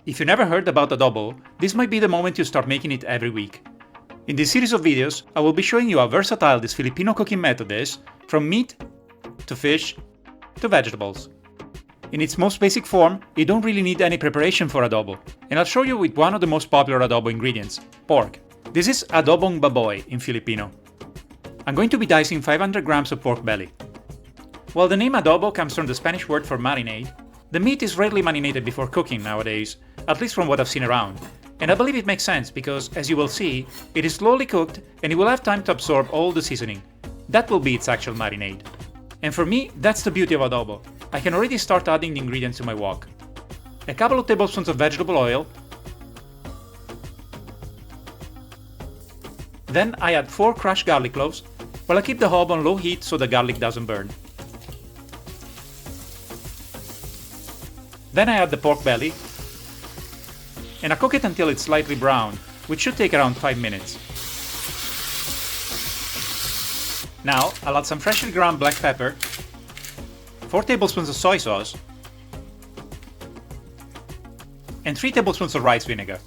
If you never heard about adobo, this might be the moment you start making it every week. In this series of videos, I will be showing you how versatile this Filipino cooking method is, from meat, to fish, to vegetables. In its most basic form, you don't really need any preparation for adobo, and I'll show you with one of the most popular adobo ingredients, pork. This is adobong baboy in Filipino. I'm going to be dicing 500 grams of pork belly. While the name adobo comes from the Spanish word for marinade, the meat is rarely marinated before cooking nowadays, at least from what I've seen around. And I believe it makes sense because, as you will see, it is slowly cooked and it will have time to absorb all the seasoning. That will be its actual marinade. And for me, that's the beauty of adobo. I can already start adding the ingredients to my wok. A couple of tablespoons of vegetable oil. Then I add 4 crushed garlic cloves, while I keep the hob on low heat so the garlic doesn't burn. Then I add the pork belly, and I cook it until it's slightly brown, which should take around 5 minutes. Now I'll add some freshly ground black pepper, 4 tablespoons of soy sauce, and 3 tablespoons of rice vinegar.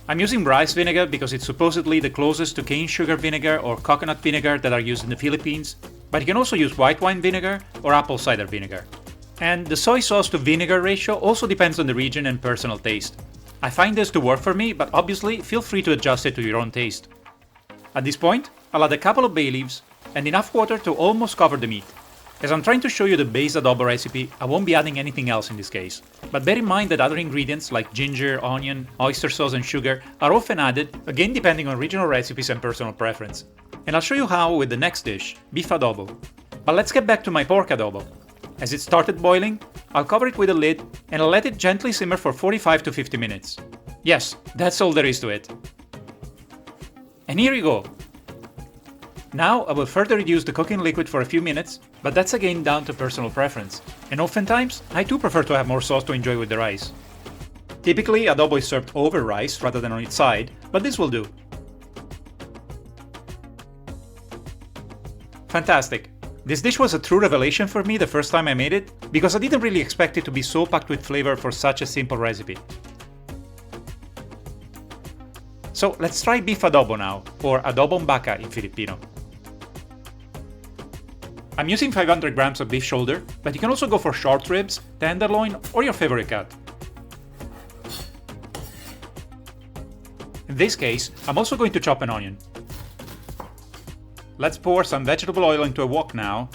I'm using rice vinegar because it's supposedly the closest to cane sugar vinegar or coconut vinegar that are used in the Philippines, but you can also use white wine vinegar or apple cider vinegar. And the soy sauce to vinegar ratio also depends on the region and personal taste. I find this to work for me, but obviously feel free to adjust it to your own taste. At this point, I'll add a couple of bay leaves and enough water to almost cover the meat. As I'm trying to show you the base adobo recipe, I won't be adding anything else in this case. But bear in mind that other ingredients like ginger, onion, oyster sauce and sugar are often added, again depending on regional recipes and personal preference. And I'll show you how with the next dish, beef adobo. But let's get back to my pork adobo. As it started boiling, I'll cover it with a lid and I'll let it gently simmer for 45 to 50 minutes. Yes, that's all there is to it. And here you go. Now I will further reduce the cooking liquid for a few minutes, but that's again down to personal preference. And oftentimes, I too prefer to have more sauce to enjoy with the rice. Typically, adobo is served over rice rather than on its side, but this will do. Fantastic! This dish was a true revelation for me the first time I made it, because I didn't really expect it to be so packed with flavor for such a simple recipe. So let's try beef adobo now, or adobong baka in Filipino. I'm using 500 grams of beef shoulder, but you can also go for short ribs, tenderloin, or your favorite cut. In this case, I'm also going to chop an onion. Let's pour some vegetable oil into a wok now,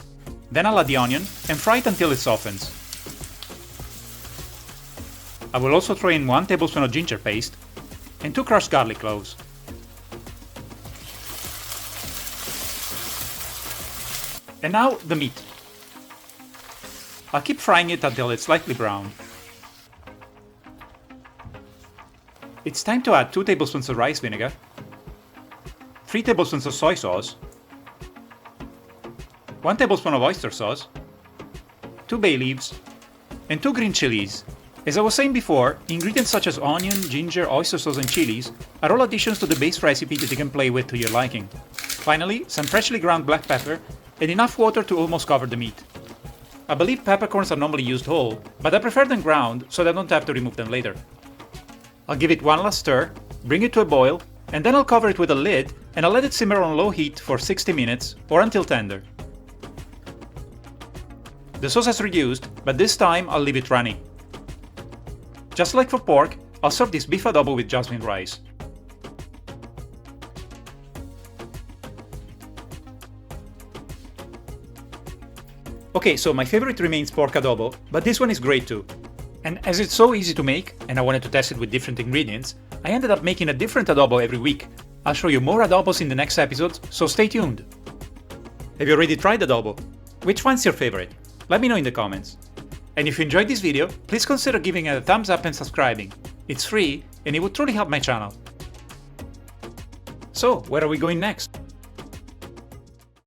then I'll add the onion and fry it until it softens. I will also throw in 1 tablespoon of ginger paste and 2 crushed garlic cloves. And now the meat. I'll keep frying it until it's slightly brown. It's time to add 2 tablespoons of rice vinegar, 3 tablespoons of soy sauce, 1 tablespoon of oyster sauce, 2 bay leaves, and 2 green chilies. As I was saying before, ingredients such as onion, ginger, oyster sauce and chilies are all additions to the base recipe that you can play with to your liking. Finally, some freshly ground black pepper and enough water to almost cover the meat. I believe peppercorns are normally used whole, but I prefer them ground so that I don't have to remove them later. I'll give it one last stir, bring it to a boil, and then I'll cover it with a lid and I'll let it simmer on low heat for 60 minutes or until tender. The sauce has reduced, but this time I'll leave it runny. Just like for pork, I'll serve this beef adobo with jasmine rice. Okay, so my favorite remains pork adobo, but this one is great too. And as it's so easy to make, and I wanted to test it with different ingredients, I ended up making a different adobo every week. I'll show you more adobos in the next episodes, so stay tuned. Have you already tried adobo? Which one's your favorite? Let me know in the comments. And if you enjoyed this video, please consider giving it a thumbs up and subscribing. It's free and it would truly help my channel. So, where are we going next?